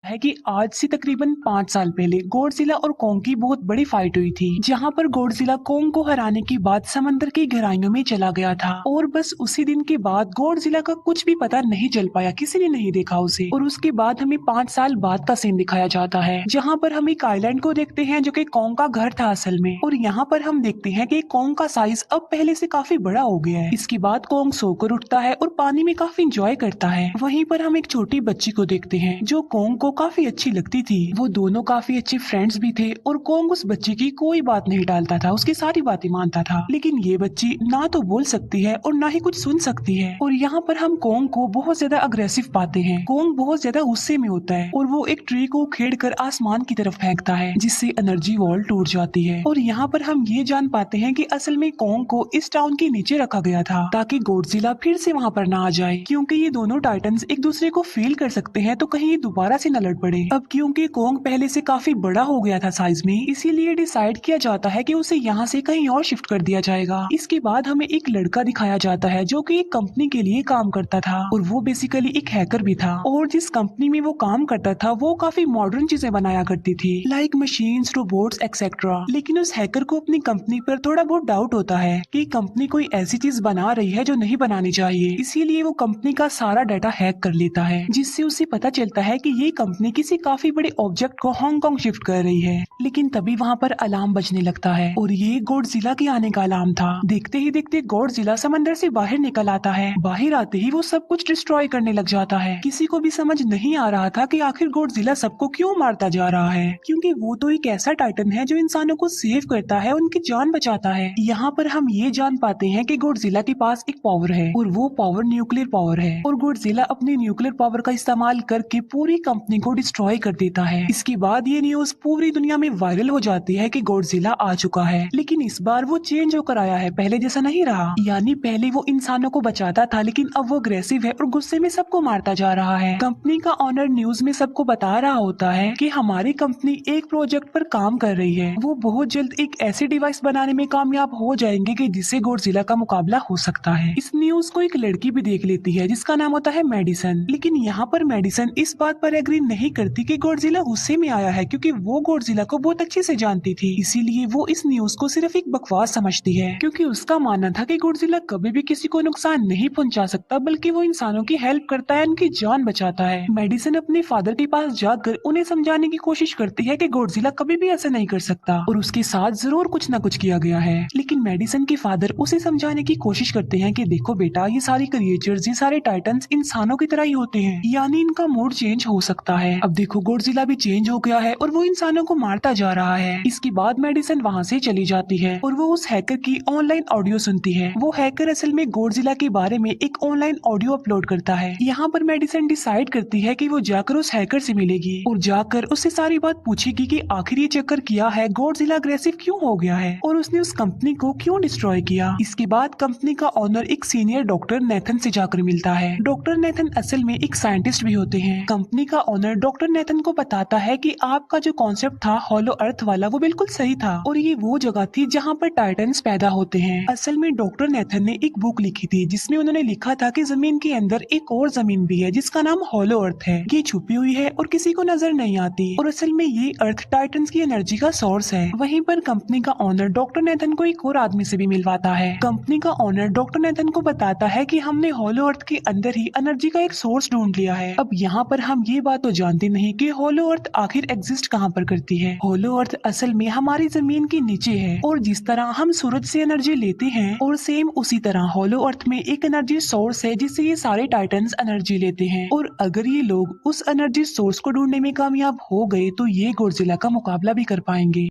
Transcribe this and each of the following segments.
है कि आज से तकरीबन 5 साल पहले गॉडजिला और कोंग की बहुत बड़ी फाइट हुई थी, जहां पर गॉडजिला कोंग को हराने के बाद समंदर की गहराइयों में चला गया था और बस उसी दिन के बाद गॉडजिला का कुछ भी पता नहीं चल पाया, किसी ने नहीं देखा उसे। और उसके बाद हमें 5 साल बाद का सीन दिखाया जाता है, जहाँ पर हम एक आइलैंड को देखते हैं जो कि कोंग का घर था असल में। और यहाँ पर हम देखते हैं कि कोंग का साइज अब पहले से काफी बड़ा हो गया है। इसके बाद कोंग सोकर उठता है और पानी में काफी इंजॉय करता है। वहीं पर हम एक छोटी बच्ची को देखते हैं जो कोंग को काफी अच्छी लगती थी। वो दोनों काफी अच्छे फ्रेंड्स भी थे और कोंग उस बच्ची की कोई बात नहीं टालता था, उसकी सारी बातें मानता था। लेकिन ये बच्ची ना तो बोल सकती है और ना ही कुछ सुन सकती है। और यहाँ पर हम कोंग को बहुत ज्यादा अग्रेसिव पाते हैं। कोंग बहुत ज्यादा गुस्से में होता है और वो एक ट्री को उखेड़ कर आसमान की तरफ फेंकता है, जिससे एनर्जी वॉल टूट जाती है। और यहाँ पर हम ये जान पाते हैं कि असल में कोंग को इस टाउन के नीचे रखा गया था ताकि गॉडजिला फिर से वहाँ पर ना आ जाए, क्योंकि ये दोनों टाइटन्स एक दूसरे को फील कर सकते हैं, तो कहीं ये दोबारा से न लड़ पड़े। अब क्योंकि कोंग पहले से काफी बड़ा हो गया था साइज में, इसीलिए डिसाइड किया जाता है कि उसे यहाँ से कहीं और शिफ्ट कर दिया जाएगा। इसके बाद हमें एक लड़का दिखाया जाता है जो कि एक कंपनी के लिए काम करता था और वो बेसिकली एक हैकर भी था। और जिस कंपनी में वो काम करता था वो काफी मॉडर्न चीजें बनाया करती थी, लाइक मशीन्स, रोबोट्स एक्सेट्रा। लेकिन उस हैकर को अपनी कंपनी पर थोड़ा बहुत डाउट होता है कि कंपनी कोई ऐसी चीज बना रही है जो नहीं बनानी चाहिए। इसीलिए वो कंपनी का सारा डाटा हैक कर लेता है, जिससे उसे पता चलता है कि ये कंपनी किसी काफी बड़े ऑब्जेक्ट को हांगकांग शिफ्ट कर रही है। लेकिन तभी वहाँ पर अलार्म बजने लगता है और ये गॉडजिला के आने का अलार्म था। देखते ही देखते गॉडजिला समंदर से बाहर निकल आता है। बाहर आते ही वो सब कुछ डिस्ट्रॉय करने लग जाता है। किसी को भी समझ नहीं आ रहा था कि आखिर गॉडजिला सबको क्यों मारता जा रहा है, क्योंकि वो तो एक ऐसा टाइटन है जो इंसानों को सेव करता है, उनकी जान बचाता है। यहाँ पर हम ये जान पाते हैं कि गॉडजिला के पास एक पावर है और वो पावर न्यूक्लियर पावर है। और गॉडजिला अपनी न्यूक्लियर पावर का इस्तेमाल करके पूरी कंपनी को डिस्ट्रॉय कर देता है। इसके बाद ये न्यूज पूरी दुनिया में वायरल हो जाती है कि गॉडजिला आ चुका है, लेकिन इस बार वो चेंज होकर आया है, पहले जैसा नहीं रहा। यानी पहले वो इंसानों को बचाता था, लेकिन अब वो अग्रेसिव है और गुस्से में सबको मारता जा रहा है। कंपनी का ऑनर न्यूज में सबको बता रहा होता है कि हमारी कंपनी एक प्रोजेक्ट पर काम कर रही है, वो बहुत जल्द एक ऐसी डिवाइस बनाने में कामयाब हो जाएंगे कि जिससे गॉडजिला का मुकाबला हो सकता है। इस न्यूज को एक लड़की भी देख लेती है जिसका नाम होता है मेडिसन। लेकिन यहाँ पर मेडिसन इस बात पर एग्री नहीं करती कि गॉडजिला गुस्से में आया है, क्योंकि वो गॉडजिला को बहुत अच्छे से जानती थी। इसीलिए वो इस न्यूज को सिर्फ एक बकवास समझती है, क्योंकि उसका मानना था कि गॉडजिला कभी भी किसी को नुकसान नहीं पहुंचा सकता, बल्कि वो इंसानों की हेल्प करता है, उनकी जान बचाता है। मेडिसन अपने फादर के पास जाकर उन्हें समझाने की कोशिश करती है कि गॉडजिला कभी भी ऐसा नहीं कर सकता और उसके साथ जरूर कुछ न कुछ किया गया है। लेकिन मेडिसन के फादर उसे समझाने की कोशिश करते हैं कि देखो बेटा, ये सारे क्रिएचर्स, ये सारे टाइटन्स इंसानों की तरह ही होते हैं, यानी इनका मूड चेंज हो सकता है। अब देखो गॉडजिला भी चेंज हो गया है और वो इंसानों को मारता जा रहा है। इसके बाद मेडिसन वहाँ से चली जाती है और वो उस हैकर की ऑनलाइन ऑडियो सुनती है। वो हैकर असल में गॉडजिला के बारे में एक ऑनलाइन ऑडियो अपलोड करता है। यहाँ पर मेडिसन डिसाइड करती है कि वो जाकर उस हैकर से मिलेगी और जाकर उससे सारी बात पूछेगी कि आखिर ये चक्कर किया है, गॉडजिला अग्रेसिव क्यों हो गया है और उसने उस कंपनी को क्यों डिस्ट्रॉय किया। इसके बाद कंपनी का ऑनर एक सीनियर डॉक्टर नेथन से जाकर मिलता है। डॉक्टर नेथन असल में एक साइंटिस्ट भी होते हैं। कंपनी का ऑनर डॉक्टर नेथन को बताता है कि आपका जो कॉन्सेप्ट था हॉलो अर्थ वाला, वो बिल्कुल सही था और ये वो जगह थी जहाँ पर टाइटन्स पैदा होते हैं। असल में डॉक्टर नेथन ने एक बुक लिखी थी जिसमें उन्होंने लिखा था कि जमीन के अंदर एक और जमीन भी है जिसका नाम हॉलो अर्थ है। ये छुपी हुई है और किसी को नजर नहीं आती और असल में ये अर्थ टाइटन्स की एनर्जी का सोर्स है। वहीं पर कंपनी का ऑनर डॉक्टर नेथन को एक और आदमी से भी मिलवाता है। कंपनी का ऑनर डॉक्टर नेथन को बताता है कि हमने हॉलो अर्थ के अंदर ही एनर्जी का एक सोर्स ढूंढ लिया है। अब यहाँ पर हम ये बात तो जानते नहीं कि हॉलो अर्थ आखिर एग्जिस्ट कहाँ पर करती है। हॉलो अर्थ असल में हमारी जमीन के नीचे है और जिस तरह हम सूरज से एनर्जी लेते हैं और सेम उसी तरह हॉलो अर्थ में एक एनर्जी सोर्स है जिससे ये सारे टाइटन्स एनर्जी लेते हैं। और अगर ये लोग उस एनर्जी सोर्स को ढूंढने में कामयाब हो गए तो ये गॉडजिला का मुकाबला भी कर पाएंगे।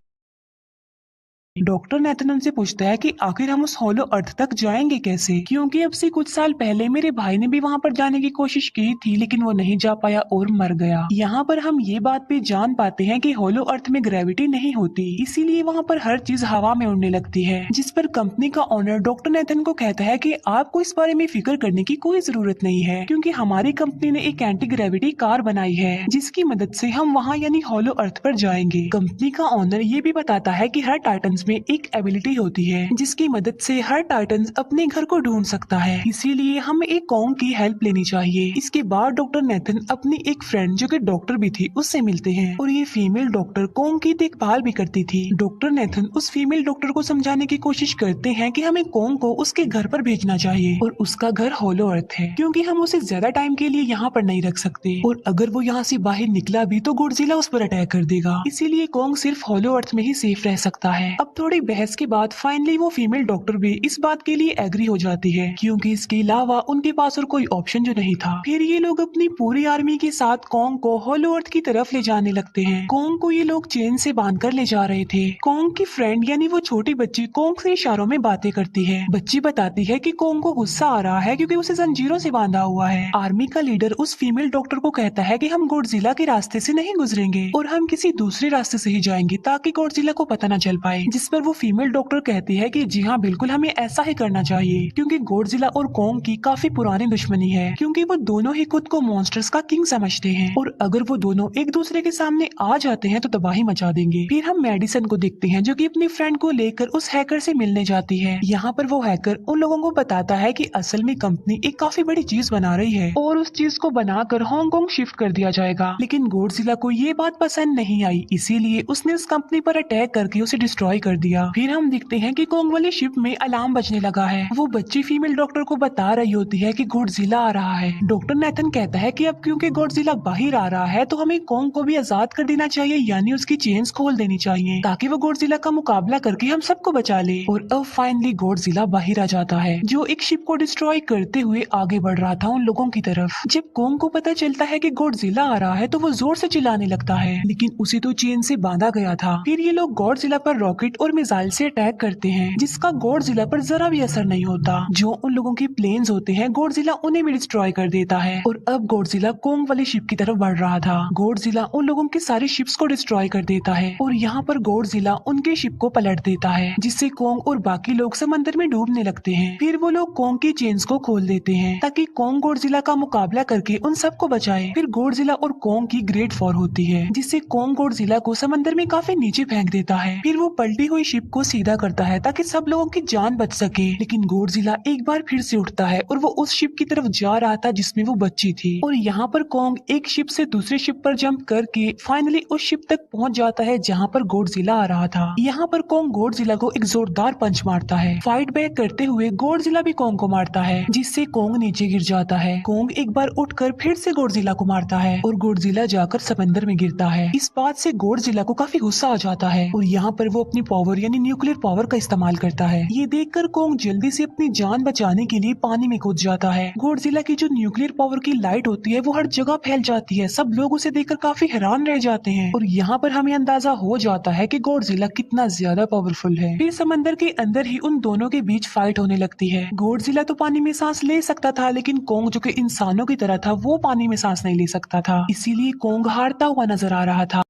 डॉक्टर नेथन उनसे पूछता है कि आखिर हम उस हॉलो अर्थ तक जाएंगे कैसे, क्योंकि अब से कुछ साल पहले मेरे भाई ने भी वहां पर जाने की कोशिश की थी, लेकिन वो नहीं जा पाया और मर गया। यहाँ पर हम ये बात भी जान पाते हैं कि हॉलो अर्थ में ग्रेविटी नहीं होती, इसीलिए वहाँ पर हर चीज हवा में उड़ने लगती है। जिस पर कंपनी का ऑनर डॉक्टर नेथन को कहता है कि आपको इस बारे में फिक्र करने की कोई जरूरत नहीं है, क्योंकि हमारी कंपनी ने एक एंटी ग्रेविटी कार बनाई है जिसकी मदद से हम वहाँ यानी हॉलो अर्थ पर जाएंगे। कंपनी का ऑनर ये भी बताता है कि हर टाइटन टाइटन्स में एक एबिलिटी होती है जिसकी मदद से हर टाइटन अपने घर को ढूंढ सकता है, इसीलिए हमें एक कॉन्ग की हेल्प लेनी चाहिए। इसके बाद डॉक्टर नेथन अपनी एक फ्रेंड जो कि डॉक्टर भी थी उससे मिलते हैं और ये फीमेल डॉक्टर कॉन्ग की देखभाल भी करती थी। डॉक्टर नेथन उस फीमेल डॉक्टर को समझाने की कोशिश करते हैं कि हमें कॉन्ग को उसके घर पर भेजना चाहिए और उसका घर होलो अर्थ है क्योंकि हम उसे ज्यादा टाइम के लिए यहाँ पर नहीं रख सकते और अगर वो यहाँ से बाहर निकला भी तो गॉडजिला उस पर अटैक कर देगा, इसीलिए कॉन्ग सिर्फ होलो अर्थ में ही सेफ रह सकता है। अब थोड़ी बहस के बाद फाइनली वो फीमेल डॉक्टर भी इस बात के लिए एग्री हो जाती है क्योंकि इसके अलावा उनके पास और कोई ऑप्शन जो नहीं था। फिर ये लोग अपनी पूरी आर्मी के साथ कॉन्ग को होलो अर्थ की तरफ ले जाने लगते हैं। कॉन्ग को ये लोग चेन से बांधकर ले जा रहे थे। कॉन्ग की फ्रेंड यानी वो छोटी बच्ची कॉन्ग से इशारों में बातें करती है। बच्ची बताती है कि कॉन्ग को गुस्सा आ रहा है क्योंकि उसे जंजीरों से बांधा हुआ है। आर्मी का लीडर उस फीमेल डॉक्टर को कहता है कि हम गॉडजिला के रास्ते से नहीं गुजरेंगे और हम किसी दूसरे रास्ते से ही जाएंगे ताकि गॉडजिला को पता न चल पाए, जिस पर वो फीमेल डॉक्टर कहती है कि जी हाँ बिल्कुल हमें ऐसा ही करना चाहिए क्योंकि गॉडजिला और कॉन्ग की काफी पुरानी दुश्मनी है क्योंकि वो दोनों ही खुद को मॉन्स्टर्स का किंग समझते हैं और अगर वो दोनों एक दूसरे के सामने आ जाते हैं तो तबाही मचा देंगे। फिर हम मेडिसन को देखते हैं जो कि अपनी फ्रेंड को लेकर उस हैकर से मिलने जाती है। यहाँ पर वो हैकर उन लोगों को बताता है कि असल में कंपनी एक काफी बड़ी चीज बना रही है और उस चीज को बनाकर हांगकांग शिफ्ट कर दिया जाएगा, लेकिन गॉडजिला को ये बात पसंद नहीं आई, इसीलिए उसने उस कंपनी पर अटैक करके उसे डिस्ट्रॉय कर दिया। फिर हम देखते हैं कि कॉन्ग वाली शिप में अलार्म बजने लगा है। वो बच्ची फीमेल डॉक्टर को बता रही होती है कि गॉडजिला आ रहा है। डॉक्टर नेथन कहता है कि अब क्योंकि गॉडजिला बाहर आ रहा है तो हमें कॉन्ग को भी आजाद कर देना चाहिए, यानी उसकी चेन्स खोल देनी चाहिए ताकि वो गॉडजिला का मुकाबला करके हम सबको बचा ले। और अब फाइनली गॉडजिला बाहर आ जाता है जो एक शिप को डिस्ट्रॉय करते हुए आगे बढ़ रहा था उन लोगों की तरफ। जब कॉन्ग को पता चलता है कि गॉडजिला आ रहा है तो वो जोर से चिल्लाने लगता है, लेकिन उसे तो चेन से बांधा गया था। फिर ये लोग गॉडजिला पर रॉकेट और मिसाइल से अटैक करते हैं जिसका गॉडजिला पर जरा भी असर नहीं होता। जो उन लोगों के प्लेन्स होते हैं गॉडजिला उन्हें भी डिस्ट्रॉय कर देता है और अब गॉडजिला कॉन्ग वाली शिप की तरफ बढ़ रहा था। गॉडजिला उन लोगों की सारी शिप्स को डिस्ट्रॉय कर देता है और यहाँ पर गॉडजिला उनके शिप को पलट देता है जिससे कॉन्ग और बाकी लोग समंदर में डूबने लगते हैं। फिर वो लोग कॉन्ग की चेन्स को खोल देते हैं ताकि कॉन्ग गॉडजिला का मुकाबला करके उन सबको बचाए। फिर गॉडजिला और कॉन्ग की ग्रेट वॉर होती है जिससे कॉन्ग गॉडजिला को समंदर में काफी नीचे फेंक देता है। फिर वो पलटी हुई शिप को सीधा करता है ताकि सब लोगों की जान बच सके, लेकिन गॉडजिला एक बार फिर से उठता है और वो उस शिप की तरफ जा रहा था जिसमें वो बच्ची थी और यहाँ पर कॉन्ग एक शिप से दूसरी शिप पर जंप करके फाइनली उस शिप तक पहुँच जाता है जहाँ पर गॉडजिला आ रहा था। यहाँ पर कॉन्ग गॉडजिला को एक जोरदार पंच मारता है। फाइट बैक करते हुए गॉडजिला भी कॉन्ग को मारता है जिससे कॉन्ग नीचे गिर जाता है। कॉन्ग एक बार उठकर फिर से गॉडजिला को मारता है और गॉडजिला जाकर समंदर में गिरता है। इस बात से गॉडजिला को काफी गुस्सा आ जाता है और यहाँ पर वो अपनी पावर यानी न्यूक्लियर पावर का इस्तेमाल करता है। ये देखकर कॉन्ग जल्दी से अपनी जान बचाने के लिए पानी में कूद जाता है। गॉडजिला की जो न्यूक्लियर पावर की लाइट होती है वो हर जगह फैल जाती है। सब लोग उसे देखकर काफी हैरान रह जाते हैं और यहाँ पर हमें अंदाजा हो जाता है कि गॉडजिला कितना ज्यादा पावरफुल है। फिर समंदर के अंदर ही उन दोनों के बीच फाइट होने लगती है। गॉडजिला तो पानी में सांस ले सकता था, लेकिन कॉन्ग जो कि इंसानों की तरह था वो पानी में सांस नहीं ले सकता था, इसीलिए कॉन्ग हारता हुआ नजर आ रहा था।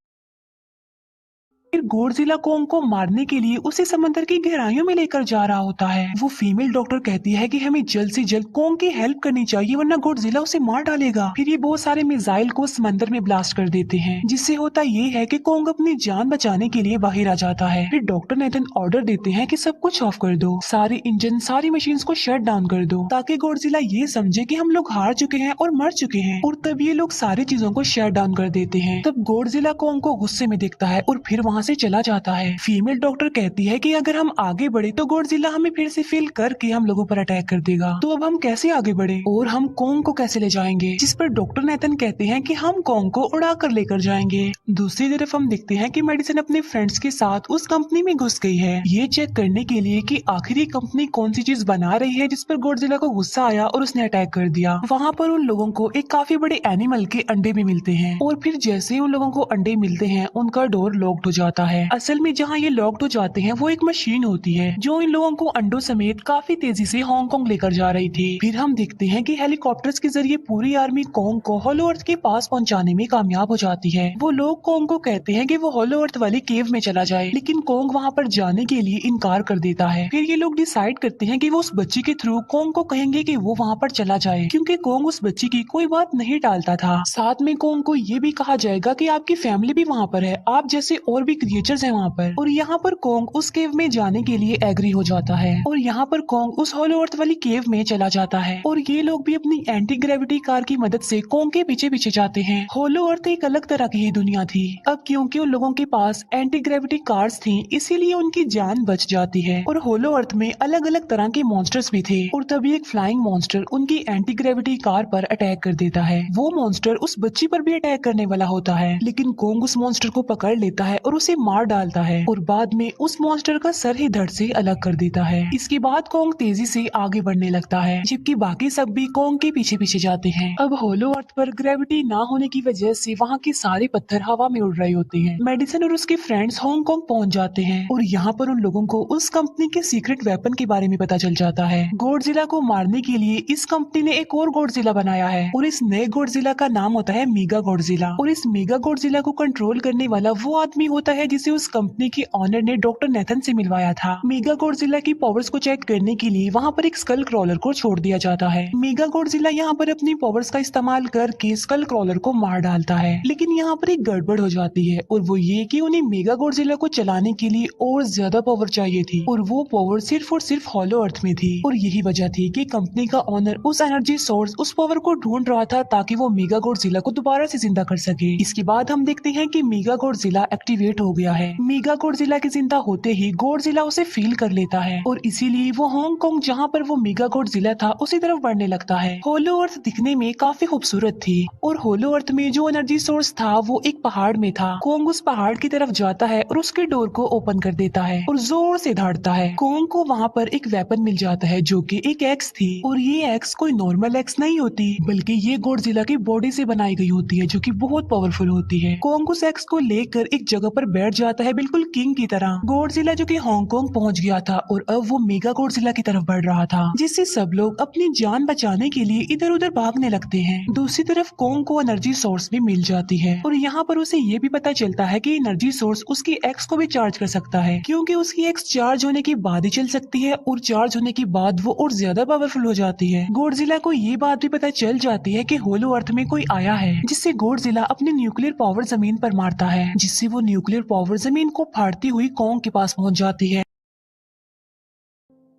फिर गॉडजिला कॉन्ग को मारने के लिए उसे समंदर की गहराइयों में लेकर जा रहा होता है। वो फीमेल डॉक्टर कहती है कि हमें जल्द से जल्द कॉन्ग की हेल्प करनी चाहिए वरना गॉडजिला उसे मार डालेगा। फिर ये बहुत सारे मिसाइल को समंदर में ब्लास्ट कर देते हैं जिससे होता ये है कि कॉन्ग अपनी जान बचाने के लिए बाहर आ जाता है। फिर डॉक्टर नेथन ऑर्डर देते हैं कि सब कुछ ऑफ कर दो, सारे इंजन सारी मशीन को शट डाउन कर दो ताकि गॉडजिला ये समझे कि हम लोग हार चुके हैं और मर चुके हैं। और तब ये लोग सारी चीजों को शट डाउन कर देते हैं। तब गॉडजिला कॉन्ग को गुस्से में देखता है और फिर वहाँ से चला जाता है। फीमेल डॉक्टर कहती है कि अगर हम आगे बढ़े तो गॉडजिला हमें फिर से फेल करके हम लोगों पर अटैक कर देगा, तो अब हम कैसे आगे बढ़े और हम कॉन्ग को कैसे ले जाएंगे। जिस पर डॉक्टर नेथन कहते हैं कि हम कॉन्ग को उड़ा कर लेकर जाएंगे। दूसरी तरफ हम देखते हैं कि मेडिसन अपने फ्रेंड्स के साथ उस कंपनी में घुस गई है ये चेक करने के लिए कि आखिर ये कंपनी कौन सी चीज बना रही है, जिस पर गॉडजिला को गुस्सा आया और उसने अटैक कर दिया। वहाँ पर उन लोगों को एक काफी बड़े एनिमल के अंडे भी मिलते हैं और फिर जैसे ही उन लोगों को अंडे मिलते हैं उनका डोर लॉक्ड हो जाता है। असल में जहाँ ये लॉक्ड हो जाते हैं वो एक मशीन होती है जो इन लोगों को अंडों समेत काफी तेजी से हांगकांग लेकर जा रही थी। फिर हम देखते हैं कि हेलीकॉप्टर्स के जरिए पूरी आर्मी कॉन्ग को होलो अर्थ के पास पहुंचाने में कामयाब हो जाती है। वो लोग कॉन्ग को कहते हैं कि वो होलो अर्थ वाली केव में चला जाए, लेकिन कॉन्ग वहाँ पर जाने के लिए इनकार कर देता है। फिर ये लोग डिसाइड करते हैं कि वो उस बच्ची के थ्रू कॉन्ग को कहेंगे कि वो वहाँ पर चला जाए, क्योंकि कॉन्ग उस बच्ची की कोई बात नहीं टालता था। साथ में कॉन्ग को ये भी कहा जाएगा कि आपकी फैमिली भी वहाँ पर है, आप जैसे और भी क्रिएचर्स हैं वहाँ पर। और यहाँ पर कोंग उस केव में जाने के लिए एग्री हो जाता है और यहाँ पर कोंग उस होलो अर्थ वाली केव में चला जाता है और ये लोग भी अपनी एंटी ग्रेविटी कार की मदद से कोंग के पीछे पीछे जाते हैं। होलो अर्थ एक अलग तरह की ही दुनिया थी। अब क्योंकि उन लोगों के पास एंटी ग्रेविटी कार्स थी इसीलिए उनकी जान बच जाती है। और होलो अर्थ में अलग अलग तरह के मॉन्स्टर्स भी थे और तभी एक फ्लाइंग मॉन्स्टर उनकी एंटी ग्रेविटी कार पर अटैक कर देता है। वो मॉन्स्टर उस बच्ची पर भी अटैक करने वाला होता है लेकिन कोंग उस मॉन्स्टर को पकड़ लेता है और उसे मार डालता है और बाद में उस मॉन्स्टर का सर ही धड़ से अलग कर देता है। इसके बाद कोंग तेजी से आगे बढ़ने लगता है जबकि बाकी सब भी कोंग के पीछे पीछे जाते हैं। अब होलो अर्थ पर ग्रेविटी ना होने की वजह से वहाँ के सारे पत्थर हवा में उड़ रहे होते हैं। मेडिसन और उसके फ्रेंड्स हांगकांग पहुँच जाते हैं और यहाँ पर उन लोगों को उस कंपनी के सीक्रेट वेपन के बारे में पता चल जाता है। गॉडजिला को मारने के लिए इस कंपनी ने एक और गॉडजिला बनाया है और इस नए गॉडजिला का नाम होता है मेगा गॉडजिला। और इस मेगा गॉडजिला को कंट्रोल करने वाला वो आदमी होता है जिसे उस कंपनी के ऑनर ने डॉक्टर नेथन से मिलवाया था। मेगा गॉडजिला की पावर्स को चेक करने के लिए वहाँ पर एक स्कल क्रॉलर को छोड़ दिया जाता है। मेगा गॉडजिला यहाँ पर अपनी पावर्स का इस्तेमाल करके स्कल क्रॉलर को मार डालता है लेकिन यहाँ पर एक गड़बड़ हो जाती है और वो ये कि उन्हें मेगा गॉडजिला को चलाने के लिए और ज्यादा पावर चाहिए थी और वो पावर सिर्फ और सिर्फ हॉलो अर्थ में थी। और यही वजह थी कि कंपनी का ऑनर उस एनर्जी सोर्स उस पावर को ढूंढ रहा था ताकि वो मेगा गॉडजिला को दोबारा से जिंदा कर सके। इसके बाद हम देखते हैं कि मेगा गॉडजिला एक्टिवेट हो गया है। मेगा गॉडजिला के जिंदा होते ही गॉडजिला उसे फील कर लेता है और इसीलिए वो हांगकांग जहाँ पर वो मेगा गॉडजिला था उसी तरफ बढ़ने लगता है। होलो अर्थ दिखने में काफी खूबसूरत थी और होलो अर्थ में जो एनर्जी सोर्स था वो एक पहाड़ में था। कोंग उस पहाड़ की तरफ जाता है और उसके डोर को ओपन कर देता है और जोर से धाड़ता है। कोंग को वहाँ पर एक वेपन मिल जाता है जो कि एक एक्स थी और ये एक्स कोई नॉर्मल एक्स नहीं होती बल्कि ये गॉडजिला की बॉडी से बनाई गई होती है जो कि बहुत पावरफुल होती है। कोंग उस एक्स को लेकर एक जगह पर बैठ जाता है बिल्कुल किंग की तरह। गॉडजिला जो कि हांगकांग पहुंच गया था और अब वो मेगा गॉडजिला की तरफ बढ़ रहा था जिससे सब लोग अपनी जान बचाने के लिए इधर उधर भागने लगते हैं। दूसरी तरफ कोंग को एनर्जी सोर्स भी मिल जाती है और यहाँ पर उसे ये भी पता चलता है कि एनर्जी सोर्स उसकी एक्स को भी चार्ज कर सकता है क्योंकि उसकी एक्स चार्ज होने के बाद ही चल सकती है और चार्ज होने के बाद वो और ज्यादा पावरफुल हो जाती है। गॉडजिला को ये बात भी पता चल जाती है कि होलो अर्थ में कोई आया है जिससे गॉडजिला अपनी न्यूक्लियर पावर जमीन पर मारता है जिससे वो न्यूक्लियर पावर जमीन को फाड़ती हुई कोंग के पास पहुंच जाती है।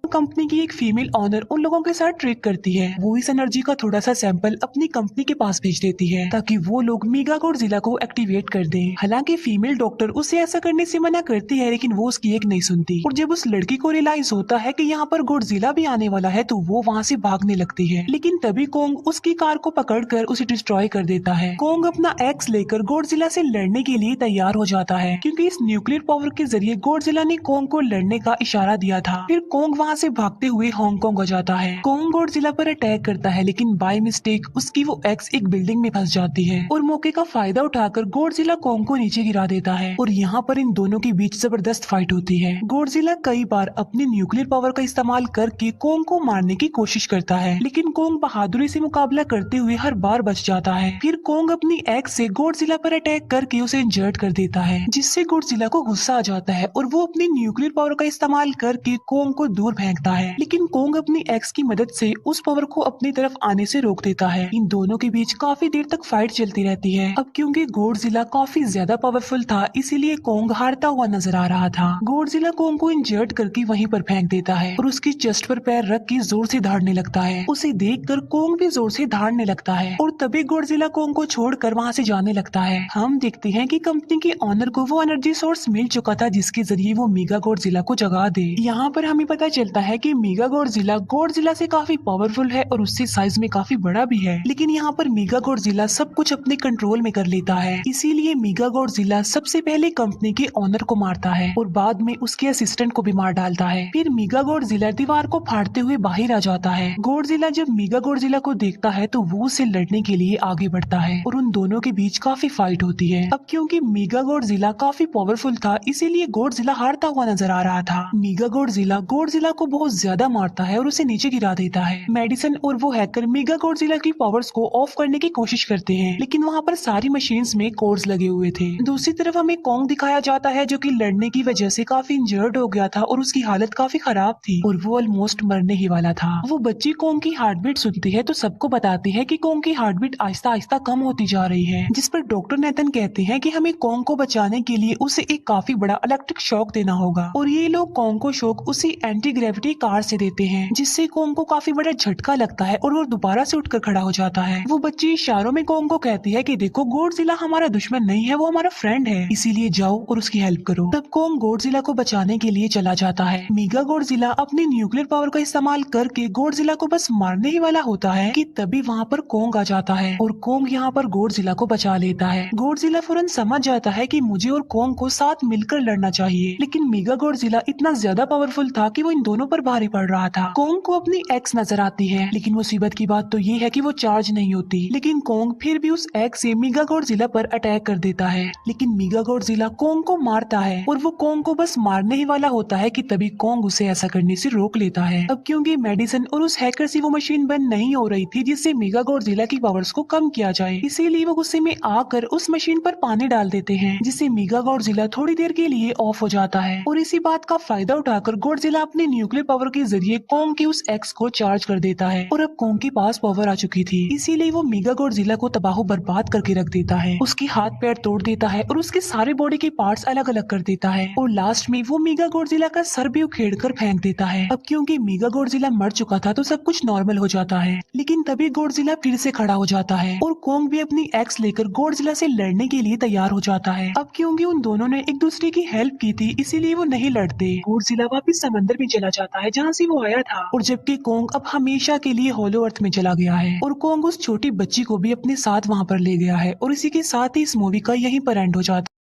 कंपनी की एक फीमेल ऑनर उन लोगों के साथ ट्रेक करती है। वो इस एनर्जी का थोड़ा सा सैंपल अपनी कंपनी के पास भेज देती है ताकि वो लोग मेगा गॉडजिला को एक्टिवेट कर दें। हालांकि फीमेल डॉक्टर उसे ऐसा करने से मना करती है लेकिन वो उसकी एक नहीं सुनती और जब उस लड़की को रियलाइज होता है कि यहाँ पर गॉडजिला भी आने वाला है तो वो वहाँ से भागने लगती है लेकिन तभी कोंग उसकी कार को पकड़कर उसे डिस्ट्रॉय कर देता है। कोंग अपना एक्स लेकर गॉडजिला से लड़ने के लिए तैयार हो जाता है क्योंकि इस न्यूक्लियर पावर के जरिए गॉडजिला ने कोंग को लड़ने का इशारा दिया था। फिर कोंग वहाँ से भागते हुए हांगकांग हो जाता है। कोंग गॉडजिला पर अटैक करता है लेकिन बाय मिस्टेक उसकी वो एक्स एक बिल्डिंग में फंस जाती है और मौके का फायदा उठाकर गॉडजिला कोंग को नीचे गिरा देता है और यहाँ पर इन दोनों के बीच जबरदस्त फाइट होती है। गॉडजिला कई बार अपनी न्यूक्लियर पावर का इस्तेमाल करके कोंग को मारने की कोशिश करता है लेकिन कोंग बहादुरी से मुकाबला करते हुए हर बार बच जाता है। फिर कोंग अपनी एक्स से गॉडजिला पर अटैक करके उसे इंजर्ड कर देता है जिससे गॉडजिला को गुस्सा आ जाता है और वो अपनी न्यूक्लियर पावर का इस्तेमाल करके कोंग को दूर फेंकता है लेकिन कोंग अपनी एक्स की मदद से उस पावर को अपनी तरफ आने से रोक देता है। इन दोनों के बीच काफी देर तक फाइट चलती रहती है। अब क्योंकि गॉडजिला काफी ज्यादा पावरफुल था इसीलिए कोंग हारता हुआ नजर आ रहा था। गॉडजिला कोंग को इंजर्ड करके वहीं पर फेंक देता है और उसकी चेस्ट पर पैर रख के जोर से धाड़ने लगता है। उसे देखकर कोंग भी जोर से धाड़ने लगता है और तभी गॉडजिला कोंग को छोड़कर वहाँ से जाने लगता है। हम देखते हैं कि कंपनी के ऑनर को वो एनर्जी सोर्स मिल चुका था जिसके जरिए वो मेगा गॉडजिला को जगा दे। यहाँ पर हमें पता चलता है कि मेगा गॉडजिला से काफी पावरफुल है और उससे साइज में काफी बड़ा भी है लेकिन यहाँ पर मेगा गॉडजिला सब कुछ अपने कंट्रोल में कर लेता है। इसीलिए मेगा गॉडजिला सबसे पहले कंपनी के ऑनर को मारता है और बाद में उसके असिस्टेंट को भी मार डालता है। फिर मेगा गॉडजिला दीवार को फाड़ते हुए बाहर आ जाता है। गॉडजिला जब मेगा गॉडजिला को देखता है तो वो उसे लड़ने के लिए आगे बढ़ता है और उन दोनों के बीच काफी फाइट होती है। अब क्योंकि मेगा गॉडजिला काफी पावरफुल था इसीलिए गॉडजिला हारता हुआ नजर आ रहा था। मेगा गॉडजिला को बहुत ज्यादा मारता है और उसे नीचे गिरा देता है। मेडिसन और वो हैकर मेगा गॉडजिला की पावर्स को ऑफ करने की कोशिश करते हैं, लेकिन वहाँ पर सारी मशीन्स में कोड्स लगे हुए थे। दूसरी तरफ हमें कॉन्ग दिखाया जाता है जो कि लड़ने की वजह से काफी इंजर्ड हो गया था और उसकी हालत काफी खराब थी और वो ऑलमोस्ट मरने ही वाला था। वो बच्ची कॉन्ग की हार्ट बीट सुनती है तो सबको बताती है कि कॉन्ग की हार्ट बीट आहिस्ता आहिस्ता कम होती जा रही है, जिस पर डॉक्टर नेथन कहते हैं कि हमें कॉन्ग को बचाने के लिए उसे एक काफी बड़ा इलेक्ट्रिक शॉक देना होगा। और ये लोग कॉन्ग को शॉक उसी एंटी ग्रेविटी कार से देते हैं, जिससे कॉन्ग को काफी बड़ा झटका लगता है और वो दोबारा से उठकर खड़ा हो जाता है। वो बच्ची इशारों में कॉन्ग को कहती है कि देखो, गॉडजिला हमारा दुश्मन नहीं है, वो हमारा फ्रेंड है, इसीलिए जाओ और उसकी हेल्प करो। तब कॉन्ग गॉडजिला को बचाने के लिए चला जाता है। मेगा गॉडजिला अपनी न्यूक्लियर पावर का इस्तेमाल करके गॉडजिला को बस मारने ही वाला होता है कि तभी वहाँ पर कॉन्ग आ जाता है और कॉन्ग यहाँ पर गॉडजिला को बचा लेता है। गॉडजिला फौरन समझ जाता है कि मुझे और कॉन्ग को साथ मिलकर लड़ना चाहिए, लेकिन मेगा गॉडजिला इतना ज्यादा पावरफुल था कि वो इन दोनों पर भारी पड़ रहा था। कॉन्ग को अपनी एक्स नजर आती है, लेकिन मुसीबत की बात तो ये है कि वो चार्ज नहीं होती। लेकिन कॉन्ग फिर भी उस एक्स से मेगा गॉडजिला पर अटैक कर देता है, लेकिन मेगा गॉडजिला कॉन्ग को मारता है और वो कॉन्ग को बस मारने ही वाला होता है कि तभी कॉन्ग उसे ऐसा करने से रोक लेता है। अब क्योंकि मेडिसन और उस हैकर से वो मशीन बंद नहीं हो रही थी जिससे मेगा गॉडजिला की पावर्स को कम किया जाए, इसीलिए वो गुस्से में आकर उस मशीन पर पानी डाल देते हैं, जिससे मेगा गॉडजिला थोड़ी देर के लिए ऑफ हो जाता है। और इसी बात का फायदा उठाकर गॉडजिला अपने न्यूक्लियर पावर के जरिए कॉन्ग के उस एक्स को चार्ज कर देता है और अब कॉन्ग के पास पावर आ चुकी थी, इसीलिए वो मेगा गॉडजिला को तबाह बर्बाद करके रख देता है। उसके हाथ पैर तोड़ देता है और उसके सारे बॉडी के पार्ट्स अलग अलग कर देता है और लास्ट में वो मेगा गॉडजिला का सर भी उखेड़ कर फेंक देता है। अब क्योंकि मेगा गॉडजिला मर चुका था तो सब कुछ नॉर्मल हो जाता है, लेकिन तभी गॉडजिला फिर से खड़ा हो जाता है और कॉन्ग भी अपनी एक्स लेकर गॉडजिला से लड़ने के लिए तैयार हो जाता है। अब क्योंकि उन दोनों ने एक दूसरे की हेल्प की थी, इसीलिए वो नहीं लड़ते। गॉडजिला वापिस समंदर में चला जाता है जहाँ से वो आया था, और जबकि कॉन्ग अब हमेशा के लिए होलो अर्थ में चला गया है और कॉन्ग उस छोटी बच्ची को भी अपने साथ वहाँ पर ले गया है। और इसी के साथ ही इस मूवी का यहीं पर एंड हो जाता है।